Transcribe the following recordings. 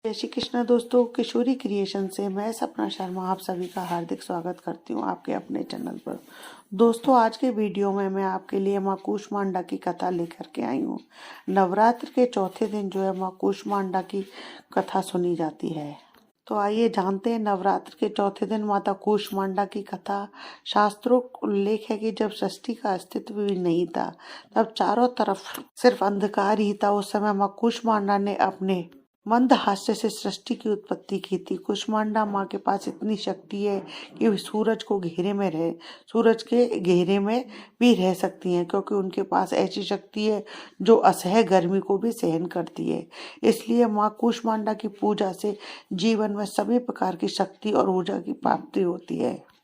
जय श्री कृष्ण दोस्तों, किशोरी क्रिएशन से मैं सपना शर्मा आप सभी का हार्दिक स्वागत करती हूँ आपके अपने चैनल पर। दोस्तों, आज के वीडियो में मैं आपके लिए माँ कूष्मांडा की कथा लेकर के आई हूँ। नवरात्र के चौथे दिन जो है माँ कूष्मांडा की कथा सुनी जाती है। तो आइए जानते हैं नवरात्र के चौथे दिन माता कूष्मांडा की कथा। शास्त्रों उल्लेख है कि जब सृष्टि का अस्तित्व भी नहीं था, तब चारों तरफ सिर्फ अंधकार ही था। उस समय माँ कूष्मांडा ने अपने मंद हास्य से सृष्टि की उत्पत्ति की थी। कूष्मांडा माँ के पास इतनी शक्ति है कि वे सूरज के घेरे में भी रह सकती हैं, क्योंकि उनके पास ऐसी शक्ति है जो असह्य गर्मी को भी सहन करती है। इसलिए माँ कूष्मांडा की पूजा से जीवन में सभी प्रकार की शक्ति और ऊर्जा की प्राप्ति होती है।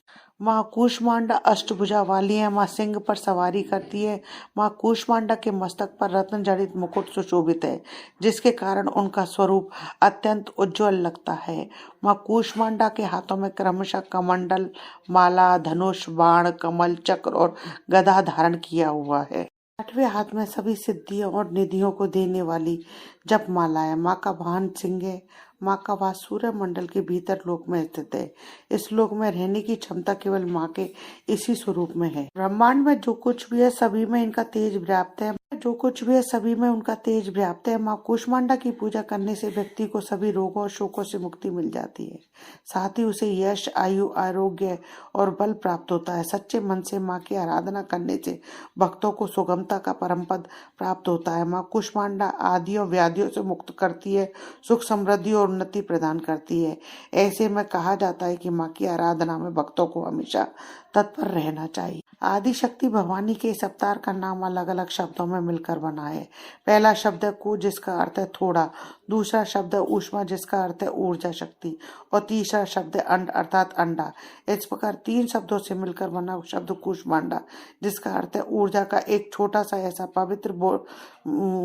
माँ कूष्मांडा अष्टभुजा वाली है। माँ सिंह पर सवारी करती है। माँ कूष्मांडा के मस्तक पर रत्न जड़ित मुकुट सुशोभित है, जिसके कारण उनका स्वरूप अत्यंत उज्जवल लगता है। माँ कूष्मांडा के हाथों में क्रमशः कमंडल, माला, धनुष, बाण, कमल, चक्र और गदा धारण किया हुआ है। आठवें हाथ में सभी सिद्धियों और निधियों को देने वाली जप माला है। माँ का वाहन सिंह है। माँ का वास सूर्य मंडल के भीतर लोक में स्थित है। इस लोक में रहने की क्षमता केवल माँ के इसी स्वरूप में है। ब्रह्मांड में जो कुछ भी है सभी में इनका तेज व्याप्त है। माँ कूष्मांडा की पूजा करने से व्यक्ति को सभी रोगों और शोकों से मुक्ति मिल जाती है। साथ ही उसे यश, आयु, आरोग्य और बल प्राप्त होता है। सच्चे मन से माँ की आराधना करने से भक्तों को सुगमता का परम पद प्राप्त होता है। माँ कूष्मांडा आदियों व्याधियों से मुक्त करती है, सुख, समृद्धि और उन्नति प्रदान करती है। ऐसे में कहा जाता है कि माँ की आराधना में भक्तों को हमेशा तत्पर रहना चाहिए। आदि शक्ति भवानी के इस अवतार का नाम अलग अलग शब्दों में मिलकर बना है। पहला शब्द है कु, जिसका अर्थ है थोड़ा। दूसरा शब्द है ऊष्मा, जिसका अर्थ है ऊर्जा शक्ति। और तीसरा शब्द है अंड, अर्थात अंडा। इस प्रकार तीन शब्दों से मिलकर बना शब्द कूष्मांडा, जिसका अर्थ है ऊर्जा का एक छोटा सा ऐसा पवित्र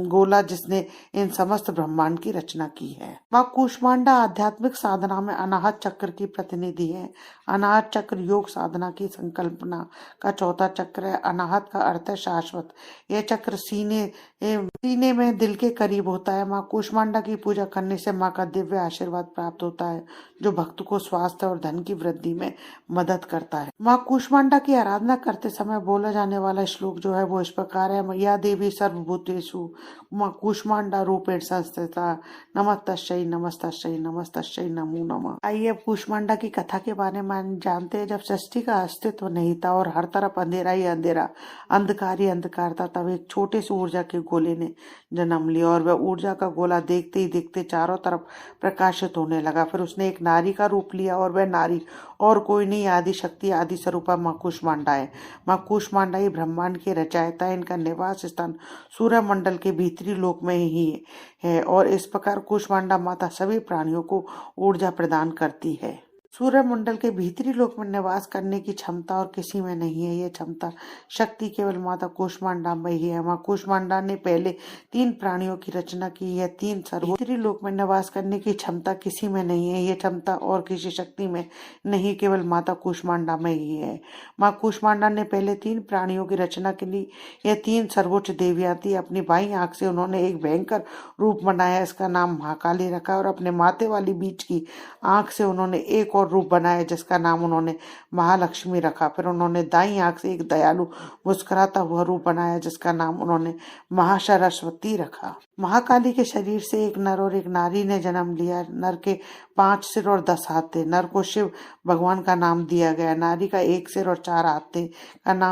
गोला जिसने इन समस्त ब्रह्मांड की रचना की है। माँ कूष्मांडा आध्यात्मिक साधना में अनाहत चक्र की प्रतिनिधि है। अनाहत चक्र योग साधना की संकल्पना का चौथा चक्र है। अनाहत का अर्थ है शाश्वत। यह चक्र सीने में दिल के करीब होता है। माँ कूष्मांडा की पूजा करने से माँ का दिव्य आशीर्वाद प्राप्त होता है, जो भक्त को स्वास्थ्य और धन की वृद्धि में मदद करता है। माँ कूष्मांडा की आराधना करते समय बोला जाने वाला श्लोक जो है वो इस प्रकार है। या देवी सर्वभूतेषु माँ कूष्मांडा रूपेण संस्थिता नमस्तस्यै नमस्तस्यै नमस्तस्यै नमो नमः। आइए अब कूष्मांडा की कथा के बारे में जानते हैं। जब सृष्टि का अस्तित्व नहीं था और हर तरफ अंधेरा ही अंधेरा, अंधकार ही अंधकार था, तब एक छोटे से ऊर्जा के गोले ने जन्म लिया और वह ऊर्जा का गोला देखते ही देखते चारों तरफ प्रकाशित होने लगा। फिर उसने एक नारी का रूप लिया और वह नारी और कोई नहीं, आदि शक्ति, आदि स्वरूपा माँ कूष्मांडा है। माँ कूष्मांडा ही ब्रह्मांड की रचयिता है। इनका निवास स्थान सूर्य मंडल के भीतरी लोक में ही है और इस प्रकार कूष्मांडा माता सभी प्राणियों को ऊर्जा प्रदान करती है। सूर्य मंडल के भीतरी लोक में निवास करने की क्षमता और किसी में नहीं है। यह क्षमता, शक्ति केवल माता कूष्मांडा में ही है। माँ कूष्मांडा ने पहले तीन प्राणियों की रचना की है। भीतरी लोक में निवास करने की क्षमता किसी में नहीं है। यह क्षमता और किसी शक्ति में नहीं, केवल माता कूष्मांडा में ही है। माँ कूष्मांडा ने पहले तीन प्राणियों की रचना के लिए यह तीन सर्वोच्च देवियां थी। अपनी बाईं आंख से उन्होंने एक भयंकर रूप बनाया, इसका नाम महाकाली रखा, और अपने माथे वाली बीच की आंख से उन्होंने एक रूप बनाया, जिसका नाम उन्होंने महालक्ष्मी रखा। फिर उन्होंने दाईं आंख से एक दयालु मुस्कुराता हुआ रूप बनाया, जिसका नाम उन्होंने महासरस्वती रखा। महाकाली के शरीर से एक नर और एक नारी ने जन्म लिया। नर के 5 सिर और 10 हाथ थे। नर को शिव भगवान का नाम दिया गया। नारी का 1 सिर और 4 हाथ थे,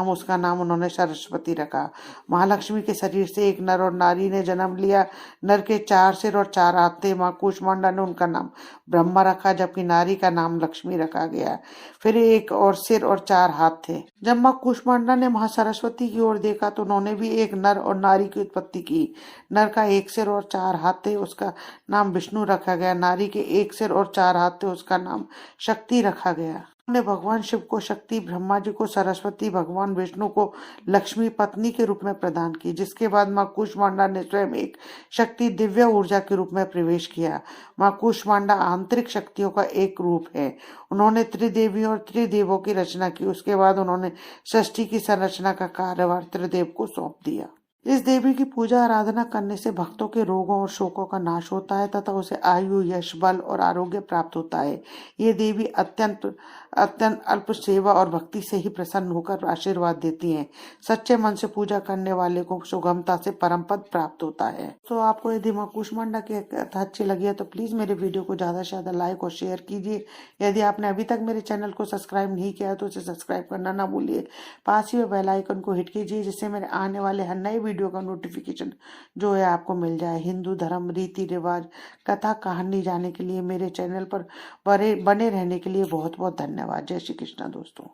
उसका नाम उन्होंने सरस्वती रखा। महालक्ष्मी के शरीर से एक नर और नारी ने जन्म लिया। नर के 4 सिर और 4 हाथ थे। माँ कूष्मांडा ने उनका नाम ब्रह्मा रखा, जबकि नारी का नाम लक्ष्मी रखा गया। फिर एक और सिर और 4 हाथ थे। जब माँ कूष्मांडा ने महासरस्वती की ओर देखा तो उन्होंने भी एक नर और नारी की उत्पत्ति की। नर का 1 सिर और 4 हाथ थे, उसका नाम विष्णु रखा गया। नारी के 1 सिर और 4 हाथ थे, उसका नाम शक्ति रखा गया। ने भगवान शिव को शक्ति, ब्रह्मा जी को सरस्वती, भगवान विष्णु को लक्ष्मी पत्नी के रूप में प्रदान की। जिसके बाद माँ कूष्मांडा ने स्वयं एक शक्ति, दिव्य ऊर्जा के रूप में प्रवेश किया। माँ कूष्मांडा आंतरिक शक्तियों का एक रूप है। उन्होंने त्रिदेवी और त्रिदेवों की रचना की। उसके बाद उन्होंने सृष्टि की संरचना का कार्यभार त्रिदेव को सौंप दिया। इस देवी की पूजा आराधना करने से भक्तों के रोगों और शोकों का नाश होता है तथा उसे आयु, यश, बल और आरोग्य प्राप्त होता है। ये देवी अत्यंत अत्यंत अल्प सेवा और भक्ति से ही प्रसन्न होकर आशीर्वाद देती हैं। सच्चे मन से पूजा करने वाले को सुगमता से परम पद प्राप्त होता है। तो आपको यदि मां कूष्मांडा की कथा अच्छी लगी है तो प्लीज मेरे वीडियो को ज्यादा से ज्यादा लाइक और शेयर कीजिए। यदि आपने अभी तक मेरे चैनल को सब्सक्राइब नहीं किया तो उसे सब्सक्राइब करना ना भूलिए। पास ही बेल आइकन को हिट कीजिए जिससे मेरे आने वाले हर नए वीडियो का नोटिफिकेशन जो है आपको मिल जाए। हिंदू धर्म, रीति रिवाज, कथा कहानी जानने के लिए मेरे चैनल पर बने रहने के लिए बहुत बहुत धन्यवाद। जय श्री कृष्णा दोस्तों।